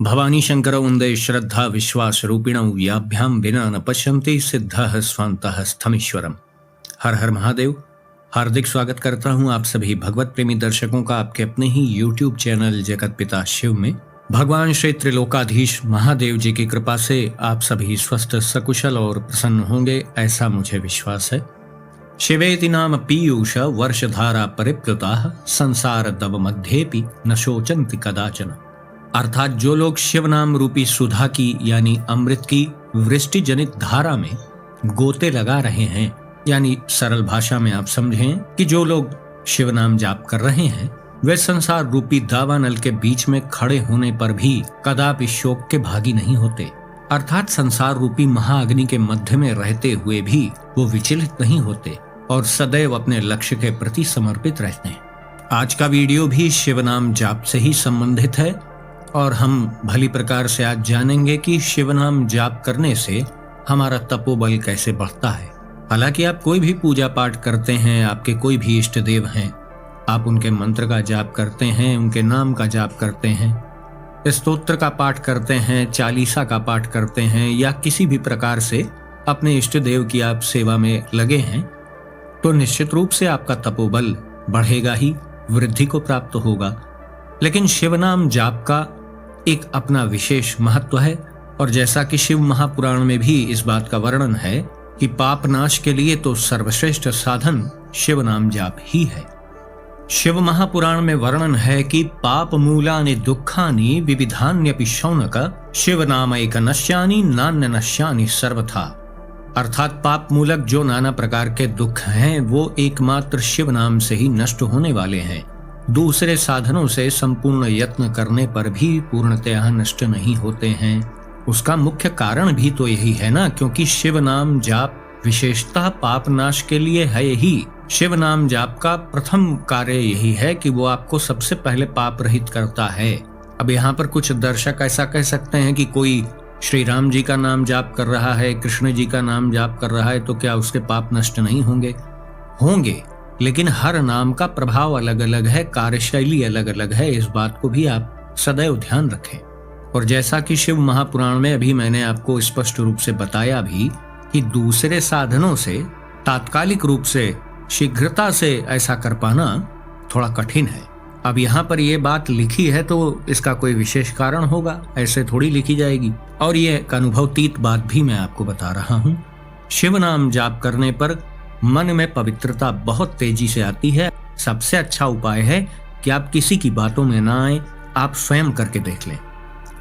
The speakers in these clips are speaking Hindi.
भवानी शंकर उन्दे श्रद्धा विश्वास रूपिणौ याभ्याम बिना न पश्यन्ति सिद्धः स्वान्तः स्थमीश्वरम। हर हर महादेव। हार्दिक स्वागत करता हूं आप सभी भगवत प्रेमी दर्शकों का आपके अपने ही YouTube चैनल जगत पिता शिव में। भगवान श्री त्रिलोकाधीश महादेव जी की कृपा से आप सभी स्वस्थ सकुशल और प्रसन्न होंगे, ऐसा मुझे विश्वास है। शिवेति नाम पीयूष वर्षधारा परिप्लुताः संसार दव मध्येपि न शोचन्ति कदाचन। अर्थात जो लोग शिव नाम रूपी सुधा की यानी अमृत की वृष्टि जनित धारा में गोते लगा रहे हैं, यानी सरल भाषा में आप समझें कि जो लोग शिव नाम जाप कर रहे हैं वे संसार रूपी दावानल के बीच में खड़े होने पर भी कदापि शोक के भागी नहीं होते। अर्थात संसार रूपी महाअग्नि के मध्य में रहते हुए भी वो विचलित नहीं होते और सदैव अपने लक्ष्य के प्रति समर्पित रहते हैं। आज का वीडियो भी शिव नाम जाप से ही संबंधित है और हम भली प्रकार से आज जानेंगे कि शिव नाम जाप करने से हमारा तपोबल कैसे बढ़ता है। हालांकि आप कोई भी पूजा पाठ करते हैं, आपके कोई भी इष्ट देव हैं, आप उनके मंत्र का जाप करते हैं, उनके नाम का जाप करते हैं, स्तोत्र का पाठ करते हैं, चालीसा का पाठ करते हैं या किसी भी प्रकार से अपने इष्ट देव की आप सेवा में लगे हैं, तो निश्चित रूप से आपका तपोबल बढ़ेगा ही, वृद्धि को प्राप्त होगा। लेकिन शिव नाम जाप का एक अपना विशेष महत्व है और जैसा कि शिव महापुराण में भी इस बात का वर्णन है कि पाप नाश के लिए तो सर्वश्रेष्ठ साधन शिव नाम जाप ही है। शिव महापुराण में वर्णन है कि पाप मूलानि दुखानि विविधान्यपि शौनक शिव नामैक नश्यानि नान्य नश्यानि सर्वथा। अर्थात पाप मूलक जो नाना प्रकार के दुख हैं वो एकमात्र शिव नाम से ही नष्ट होने वाले हैं। दूसरे साधनों से संपूर्ण यत्न करने पर भी पूर्णतः नष्ट नहीं होते हैं। उसका मुख्य कारण भी तो यही है ना, क्योंकि शिव नाम जाप विशेषतः पाप नाश के लिए है ही। शिव नाम जाप का प्रथम कार्य यही है कि वो आपको सबसे पहले पाप रहित करता है। अब यहाँ पर कुछ दर्शक ऐसा कह सकते हैं कि कोई श्री राम जी का नाम जाप कर रहा है, कृष्ण जी का नाम जाप कर रहा है, तो क्या उसके पाप नष्ट नहीं होंगे? होंगे, लेकिन हर नाम का प्रभाव अलग अलग है, कार्यशैली अलग अलग है। इस बात को भी आप सदैव ध्यान रखें। और जैसा कि शिव महापुराण में अभी मैंने आपको स्पष्ट रूप से बताया भी कि दूसरे साधनों से तात्कालिक रूप से शीघ्रता से ऐसा कर पाना थोड़ा कठिन है। अब यहाँ पर यह बात लिखी है तो इसका कोई विशेष कारण होगा, ऐसे थोड़ी लिखी जाएगी। और ये एक अनुभवतीत बात भी मैं आपको बता रहा हूँ। शिव नाम जाप करने पर मन में पवित्रता बहुत तेजी से आती है। सबसे अच्छा उपाय है कि आप किसी की बातों में ना आए, आप स्वयं करके देख लें।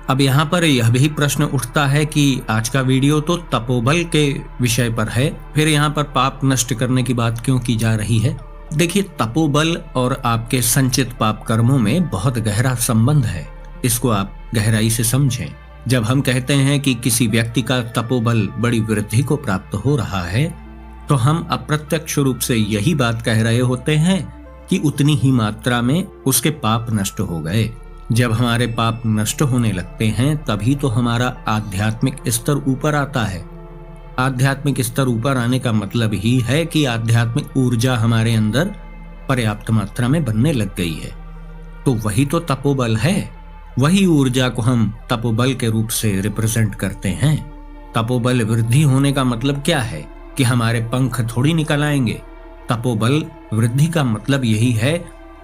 अब यहाँ पर यह भी प्रश्न उठता है कि आज का वीडियो तो तपोबल के विषय पर है, फिर यहाँ पर पाप नष्ट करने की बात क्यों की जा रही है? देखिए, तपोबल और आपके संचित पाप कर्मों में बहुत गहरा संबंध है। इसको आप गहराई से समझें। जब हम कहते हैं कि किसी व्यक्ति का तपोबल बड़ी वृद्धि को प्राप्त हो रहा है, तो हम अप्रत्यक्ष रूप से यही बात कह रहे होते हैं कि उतनी ही मात्रा में उसके पाप नष्ट हो गए। जब हमारे पाप नष्ट होने लगते हैं तभी तो हमारा आध्यात्मिक स्तर ऊपर आता है। आध्यात्मिक स्तर ऊपर आने का मतलब ही है कि आध्यात्मिक ऊर्जा हमारे अंदर पर्याप्त मात्रा में बनने लग गई है। तो वही तो तपोबल है। वही ऊर्जा को हम तपोबल के रूप से रिप्रेजेंट करते हैं। तपोबल वृद्धि होने का मतलब क्या है कि हमारे पंख थोड़ी निकल आएंगे। तपोबल वृद्धि का मतलब यही है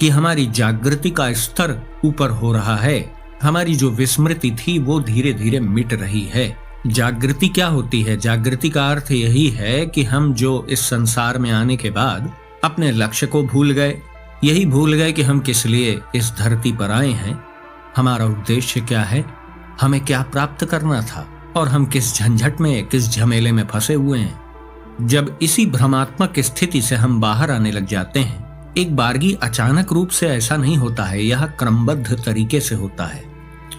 कि हमारी जागृति का स्तर ऊपर हो रहा है। हमारी जो विस्मृति थी वो धीरे धीरे मिट रही है। जागृति क्या होती है? जागृति का अर्थ यही है कि हम जो इस संसार में आने के बाद अपने लक्ष्य को भूल गए, यही भूल गए कि हम किस लिए इस धरती पर आए हैं, हमारा उद्देश्य क्या है, हमें क्या प्राप्त करना था और हम किस झंझट में, किस झमेले में फंसे हुए हैं। जब इसी भ्रमात्मक स्थिति से हम बाहर आने लग जाते हैं, एक बारगी अचानक रूप से ऐसा नहीं होता है, यह क्रमबद्ध तरीके से होता है।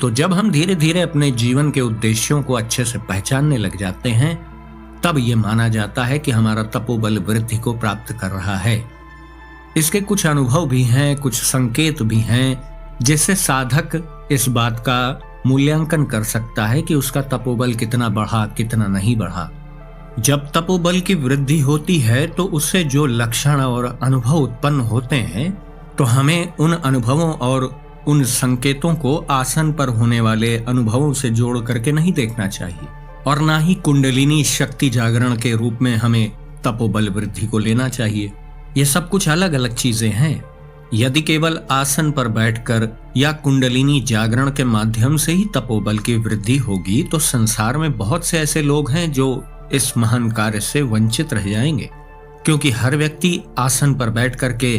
तो जब हम धीरे धीरे अपने जीवन के उद्देश्यों को अच्छे से पहचानने लग जाते हैं, तब ये माना जाता है कि हमारा तपोबल वृद्धि को प्राप्त कर रहा है। इसके कुछ अनुभव भी हैं, कुछ संकेत भी हैं, जिससे साधक इस बात का मूल्यांकन कर सकता है कि उसका तपोबल कितना बढ़ा, कितना नहीं बढ़ा। जब तपोबल की वृद्धि होती है तो उससे जो लक्षण और अनुभव उत्पन्न होते हैं, तो हमें उन अनुभवों और उन संकेतों को आसन पर होने वाले अनुभवों से जोड़ करके नहीं देखना चाहिए, और ना ही कुंडलिनी शक्ति जागरण के रूप में हमें तपोबल वृद्धि को लेना चाहिए। ये सब कुछ अलग अलग चीजें हैं। यदि केवल आसन पर बैठकर या कुंडलिनी जागरण के माध्यम से ही तपोबल की वृद्धि होगी तो संसार में बहुत से ऐसे लोग हैं जो इस महान कार्य से वंचित रह जाएंगे, क्योंकि हर व्यक्ति आसन पर बैठ करके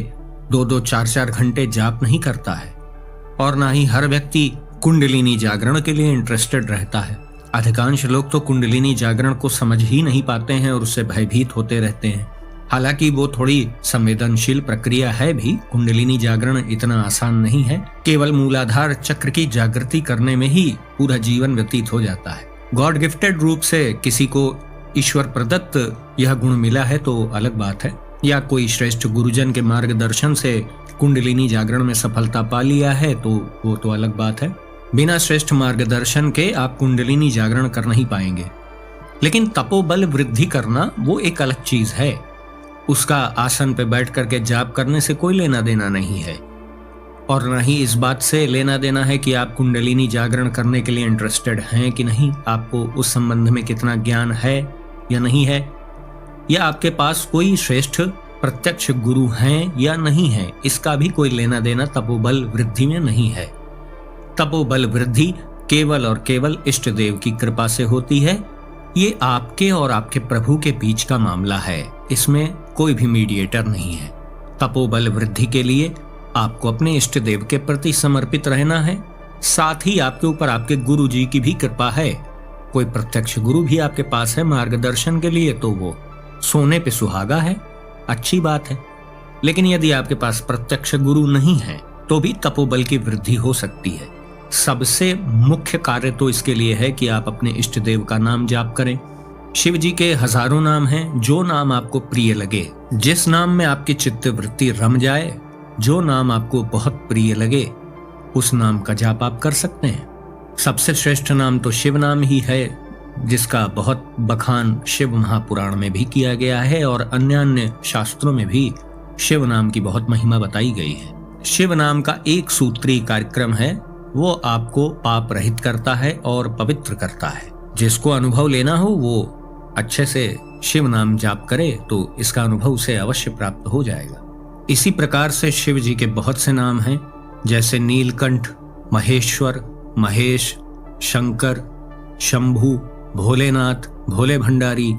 2-2, 4-4 घंटे जाप नहीं करता है, और ना ही हर व्यक्ति कुंडलिनी जागरण के लिए इंटरेस्टेड रहता है। अधिकांश लोग तो कुंडलिनी जागरण को समझ ही नहीं पाते हैं और उससे भयभीत होते रहते हैं। हालांकि वो थोड़ी संवेदनशील प्रक्रिया है भी, कुंडलिनी जागरण इतना आसान नहीं है। केवल मूलाधार चक्र की जागृति करने में ही पूरा जीवन व्यतीत हो जाता है। गॉड गिफ्टेड रूप से किसी को ईश्वर प्रदत्त यह गुण मिला है तो अलग बात है, या कोई श्रेष्ठ गुरुजन के मार्गदर्शन से कुंडलिनी जागरण में सफलता पा लिया है तो वो तो अलग बात है। बिना श्रेष्ठ मार्गदर्शन के आप कुंडलिनी जागरण कर नहीं पाएंगे। लेकिन तपोबल वृद्धि करना वो एक अलग चीज है। उसका आसन पे बैठ करके जाप करने से कोई लेना देना नहीं है, और न ही इस बात से लेना देना है कि आप कुंडलिनी जागरण करने के लिए इंटरेस्टेड हैं कि नहीं, आपको उस संबंध में कितना ज्ञान है या नहीं है, या आपके पास कोई श्रेष्ठ प्रत्यक्ष गुरु हैं या नहीं है, इसका भी कोई लेना देना तपोबल वृद्धि में नहीं है। तपोबल वृद्धि केवल और केवल इष्ट देव की कृपा से होती है। ये आपके और आपके प्रभु के बीच का मामला है, इसमें कोई भी मीडिएटर नहीं है। तपोबल वृद्धि के लिए आपको अपने इष्ट देव के प्रति समर्पित रहना है, साथ ही आपके ऊपर आपके गुरु जी की भी कृपा है। कोई प्रत्यक्ष गुरु भी आपके पास है मार्गदर्शन के लिए तो वो सोने पे सुहागा है, अच्छी बात है। लेकिन यदि आपके पास प्रत्यक्ष गुरु नहीं है तो भी तपोबल की वृद्धि हो सकती है। सबसे मुख्य कार्य तो इसके लिए है कि आप अपने इष्ट देव का नाम जाप करें। शिव जी के हजारों नाम हैं, जो नाम आपको प्रिय लगे, जिस नाम में आपकी चित्त वृत्ति रम जाए, जो नाम आपको बहुत प्रिय लगे, उस नाम का जाप आप कर सकते हैं। सबसे श्रेष्ठ नाम तो शिव नाम ही है, जिसका बहुत बखान शिव महापुराण में भी किया गया है और अन्य शास्त्रों में भी शिव नाम की बहुत महिमा बताई गई है। शिव नाम का एक सूत्री कार्यक्रम है, वो आपको पाप रहित करता है और पवित्र करता है। जिसको अनुभव लेना हो वो अच्छे से शिव नाम जाप करे तो इसका अनुभव उसे अवश्य प्राप्त हो जाएगा। इसी प्रकार से शिव जी के बहुत से नाम हैं, जैसे नीलकंठ, महेश्वर, महेश, शंकर, शंभु, भोलेनाथ, भोले भंडारी।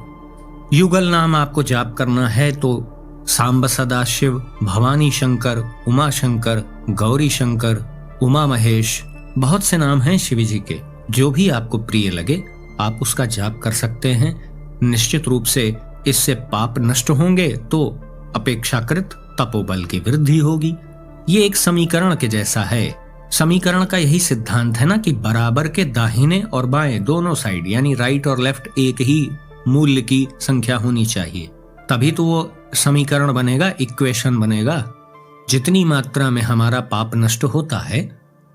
युगल नाम आपको जाप करना है तो सांब सदाशिव, भवानी शंकर, उमा शंकर, गौरी शंकर, उमा महेश, बहुत से नाम हैं शिव जी के। जो भी आपको प्रिय लगे आप उसका जाप कर सकते हैं। निश्चित रूप से इससे पाप नष्ट होंगे तो अपेक्षाकृत तपोबल की वृद्धि होगी। ये एक समीकरण के जैसा है। समीकरण का यही सिद्धांत है ना कि बराबर के दाहिने और बाएं दोनों साइड यानी राइट और लेफ्ट एक ही मूल्य की संख्या होनी चाहिए, तभी तो वो समीकरण बनेगा, इक्वेशन बनेगा। जितनी मात्रा में हमारा पाप नष्ट होता है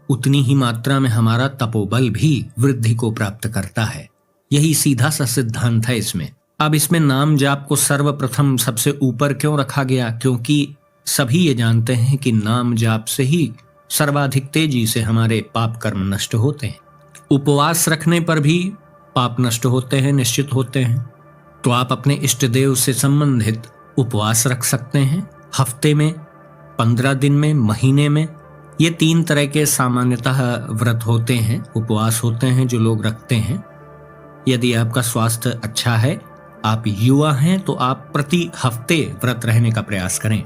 उतनी ही मात्रा में हमारा तपोबल भी वृद्धि को प्राप्त करता है। यही सीधा सा सिद्धांत है इसमें। अब इसमें नाम जाप को सर्वप्रथम सबसे ऊपर क्यों रखा गया? क्योंकि सभी ये जानते हैं कि नाम जाप से ही सर्वाधिक तेजी से हमारे पाप कर्म नष्ट होते हैं। उपवास रखने पर भी पाप नष्ट होते हैं, निश्चित होते हैं। तो आप अपने इष्ट देव से संबंधित उपवास रख सकते हैं। हफ्ते में, 15 दिन में, महीने में, ये 3 तरह के सामान्यतः व्रत होते हैं, उपवास होते हैं जो लोग रखते हैं। यदि आपका स्वास्थ्य अच्छा है, आप युवा हैं, तो आप प्रति हफ्ते व्रत रहने का प्रयास करें।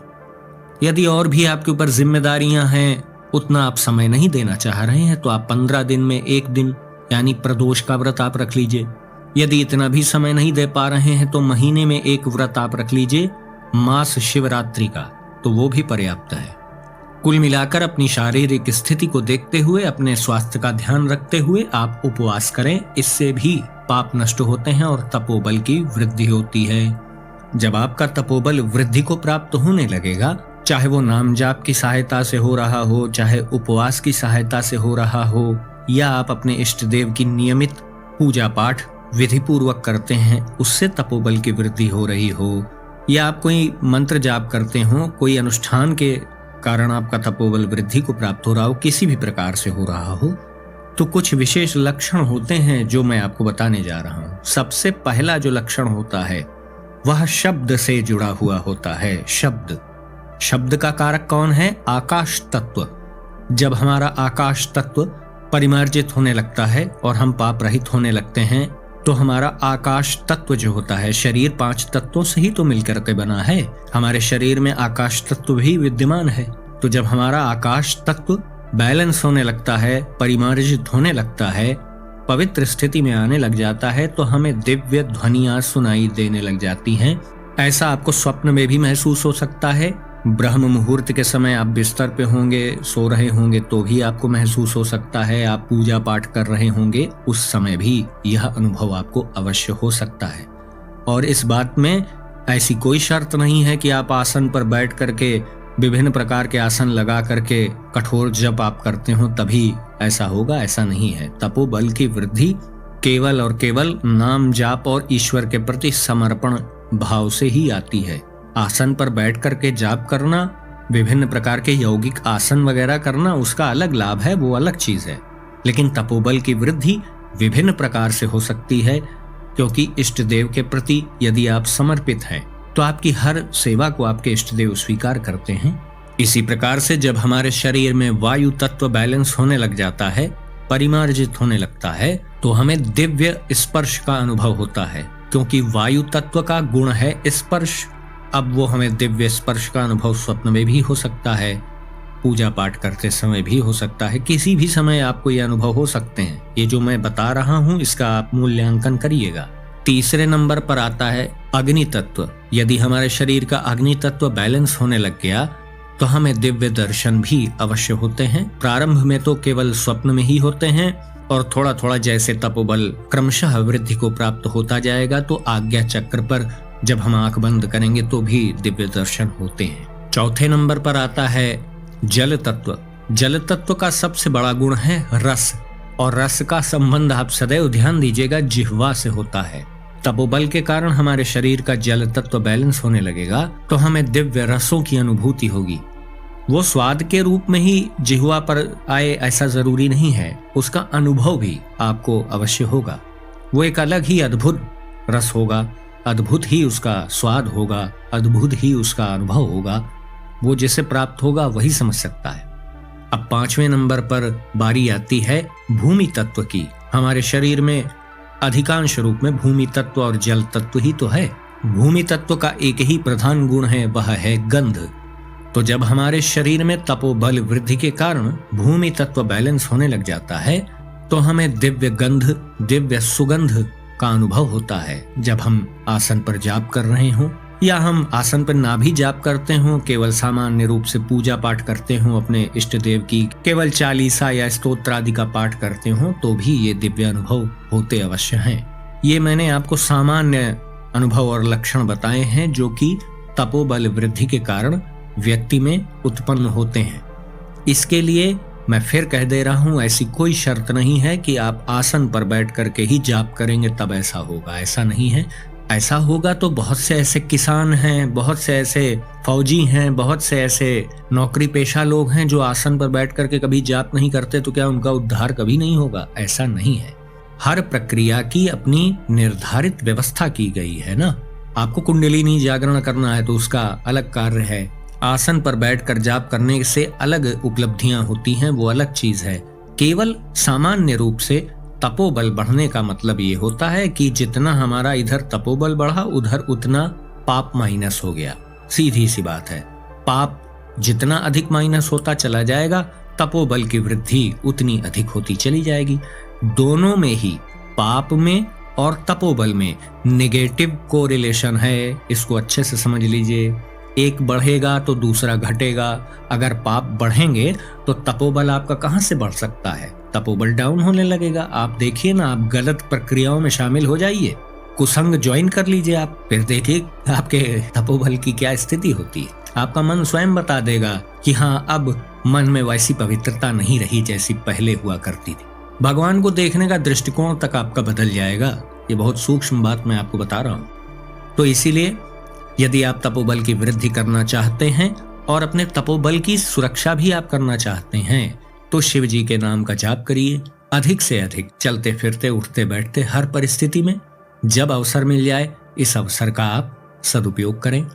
यदि और भी आपके ऊपर जिम्मेदारियां हैं, उतना आप समय नहीं देना चाह रहे हैं, तो आप 15 दिन में 1 दिन यानी प्रदोष का व्रत आप रख लीजिए। यदि इतना भी समय नहीं दे पा रहे हैं तो महीने में 1 व्रत आप रख लीजिए, मास शिवरात्रि का, तो वो भी पर्याप्त है। कुल मिलाकर अपनी शारीरिक स्थिति को देखते हुए, अपने स्वास्थ्य का ध्यान रखते हुए आप उपवास करें। इससे भी पाप नष्ट होते हैं और तपोबल की वृद्धि होती है। जब आपका तपोबल वृद्धि को प्राप्त होने लगेगा, चाहे वो नाम जाप की सहायता से हो रहा हो, चाहे उपवास की सहायता से हो रहा हो, या आप अपने इष्ट देव की नियमित पूजा पाठ विधि पूर्वक करते हैं, उससे तपोबल की वृद्धि हो रही हो, या आप कोई मंत्र जाप करते हो, कोई अनुष्ठान के कारण आपका तपोबल वृद्धि को प्राप्त हो रहा हो, किसी भी प्रकार से हो रहा हो, तो कुछ विशेष लक्षण होते हैं जो मैं आपको बताने जा रहा हूं। सबसे पहला जो लक्षण होता है वह शब्द से जुड़ा हुआ होता है। शब्द का कारक कौन है? आकाश तत्व। जब हमारा आकाश तत्व परिमार्जित होने लगता है और हम पाप रहित होने लगते हैं, तो हमारा आकाश तत्व जो होता है, शरीर 5 तत्वों से ही तो मिलकर के बना है, हमारे शरीर में आकाश तत्व भी विद्यमान है। तो जब हमारा आकाश तत्व बैलेंस होने लगता है, परिमार्जित होने लगता है, पवित्र स्थिति में आने लग जाता है, तो हमें दिव्य ध्वनियां सुनाई देने लग जाती हैं। ऐसा आपको स्वप्न में भी महसूस हो सकता है। ब्रह्म मुहूर्त के समय आप बिस्तर पे होंगे, सो रहे होंगे, तो भी आपको महसूस हो सकता है। आप पूजा पाठ कर रहे होंगे, उस समय भी यह अनुभव आपको अवश्य हो सकता है। और इस बात में ऐसी कोई शर्त नहीं है कि आप आसन पर बैठ करके विभिन्न प्रकार के आसन लगा करके कठोर जप आप करते हो तभी ऐसा होगा, ऐसा नहीं है। तपोबल की वृद्धि केवल और केवल नाम जाप और ईश्वर के प्रति समर्पण भाव से ही आती है। आसन पर बैठ करके जाप करना, विभिन्न प्रकार के यौगिक आसन वगैरह करना, उसका अलग लाभ है, वो अलग चीज है। लेकिन तपोबल की वृद्धि विभिन्न प्रकार से हो सकती है, क्योंकि इष्ट देव के प्रति यदि आप समर्पित हैं तो आपकी हर सेवा को आपके इष्ट देव स्वीकार करते हैं। इसी प्रकार से जब हमारे शरीर में वायु तत्व बैलेंस होने लग जाता है, परिमार्जित होने लगता है, तो हमें दिव्य स्पर्श का अनुभव होता है, क्योंकि वायु तत्व का गुण है स्पर्श। अब वो हमें दिव्य स्पर्श का अनुभव स्वप्न में भी हो सकता है, पूजा पाठ करते समय भी हो सकता है, किसी भी समय आपको ये अनुभव हो सकते हैं। ये जो मैं बता रहा हूँ इसका आप मूल्यांकन करिएगा। तीसरे नंबर पर आता है अग्नि तत्व। यदि हमारे शरीर का अग्नि तत्व बैलेंस होने लग गया तो हमें दिव्य दर्शन भी अवश्य होते हैं। प्रारंभ में तो केवल स्वप्न में ही होते हैं, और थोड़ा थोड़ा जैसे तपोबल क्रमशः वृद्धि को प्राप्त होता जाएगा, तो आज्ञा चक्र पर जब हम आंख बंद करेंगे तो भी दिव्य दर्शन होते हैं। चौथे नंबर पर आता है जल तत्व। जल तत्व का सबसे बड़ा गुण है रस, और रस का संबंध आप सदैव ध्यान दीजिएगा जिह्वा से होता है। तपोबल के कारण हमारे शरीर का जल तत्व बैलेंस होने लगेगा तो हमें दिव्य रसों की अनुभूति होगी। वो स्वाद के रूप में ही जिह्वा पर आए ऐसा जरूरी नहीं है, उसका अनुभव भी आपको अवश्य होगा। वो एक अलग ही अद्भुत रस होगा, अद्भुत ही उसका स्वाद होगा, अद्भुत ही उसका अनुभव होगा। वो जिसे प्राप्त होगा वही समझ सकता है। अब 5वें नंबर पर बारी आती है भूमि तत्व की। हमारे शरीर में अधिकांश रूप में भूमि तत्व और जल तत्व ही तो है। भूमि तत्व का एक ही प्रधान गुण है, वह है गंध। तो जब हमारे शरीर में तपोबल वृद्धि के कारण भूमि तत्व बैलेंस होने लग जाता है, तो हमें दिव्य गंध, दिव्य सुगंध का अनुभव होता है। जब हम आसन पर जाप कर रहे हों, या हम आसन पर ना भी जाप करते हों, केवल सामान्य रूप से पूजा पाठ करते हों, अपने इष्ट देव की केवल चालीसा या स्तोत्र आदि का पाठ करते हों, तो भी ये दिव्य अनुभव होते अवश्य हैं। ये मैंने आपको सामान्य अनुभव और लक्षण बताए हैं जो कि तपोबल वृद्धि के कारण व्यक्ति में उत्पन्न होते हैं। इसके लिए मैं फिर कह दे रहा हूं, ऐसी कोई शर्त नहीं है कि आप आसन पर बैठ करके ही जाप करेंगे तब ऐसा होगा, ऐसा नहीं है। ऐसा होगा तो बहुत से ऐसे किसान हैं, बहुत से ऐसे फौजी हैं, बहुत से ऐसे नौकरी पेशा लोग हैं जो आसन पर बैठ करके कभी जाप नहीं करते, तो क्या उनका उद्धार कभी नहीं होगा? ऐसा नहीं है। हर प्रक्रिया की अपनी निर्धारित व्यवस्था की गई है ना। आपको कुंडलिनी जागरण करना है तो उसका अलग कार्य है। आसन पर बैठकर जाप करने से अलग उपलब्धियां होती हैं, वो अलग चीज है। केवल सामान्य रूप से तपोबल बढ़ने का मतलब ये होता है कि जितना हमारा इधर तपोबल बढ़ा उधर उतना पाप माइनस हो गया। सीधी सी बात है। पाप जितना अधिक माइनस होता चला जाएगा, तपोबल की वृद्धि उतनी अधिक होती चली जाएगी। दोनों में ही, पाप में और तपोबल में नेगेटिव कोरिलेशन है। इसको अच्छे से समझ लीजिए। एक बढ़ेगा तो दूसरा घटेगा। अगर पाप बढ़ेंगे तो तपोबल आपका कहां से बढ़ सकता है? तपोबल डाउन होने लगेगा। आप देखिए ना, आप गलत प्रक्रियाओं में शामिल हो जाइए, कुसंग ज्वाइन कर लीजिए आप, फिर देखिए आपके तपोबल की क्या स्थिति होती है। आपका मन स्वयं बता देगा कि हाँ, अब मन में वैसी पवित्रता नहीं रही जैसी पहले हुआ करती थी। भगवान को देखने का दृष्टिकोण तक आपका बदल जाएगा। ये बहुत सूक्ष्म बात मैं आपको बता रहा हूँ। तो इसीलिए यदि आप तपोबल की वृद्धि करना चाहते हैं और अपने तपोबल की सुरक्षा भी आप करना चाहते हैं तो शिव जी के नाम का जाप करिए अधिक से अधिक, चलते फिरते उठते बैठते हर परिस्थिति में। जब अवसर मिल जाए इस अवसर का आप सदुपयोग करें।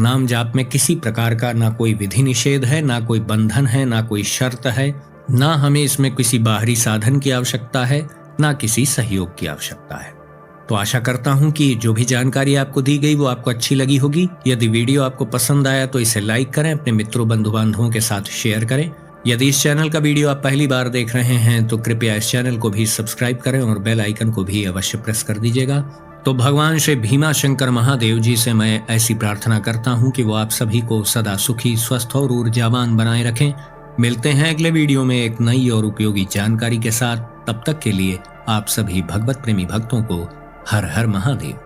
नाम जाप में किसी प्रकार का ना कोई विधि निषेध है, ना कोई बंधन है, ना कोई शर्त है, ना हमें इसमें किसी बाहरी साधन की आवश्यकता है, ना किसी सहयोग की आवश्यकता है। तो आशा करता हूं कि जो भी जानकारी आपको दी गई वो आपको अच्छी लगी होगी। यदि वीडियो आपको पसंद आया तो इसे लाइक करें, अपने मित्रों बंधु बांधवों के साथ शेयर करें। यदि इस चैनल का वीडियो आप पहली बार देख रहे हैं तो कृपया इस चैनल को भी सब्सक्राइब करें और बेल आइकन को भी अवश्य प्रेस कर दीजिएगा। तो भगवान श्री भीमा शंकर महादेव जी से मैं ऐसी प्रार्थना करता हूं कि वो आप सभी को सदा सुखी, स्वस्थ और ऊर्जावान बनाए रखें। मिलते हैं अगले वीडियो में एक नई और उपयोगी जानकारी के साथ। तब तक के लिए आप सभी भगवत प्रेमी भक्तों को हर हर महादेव।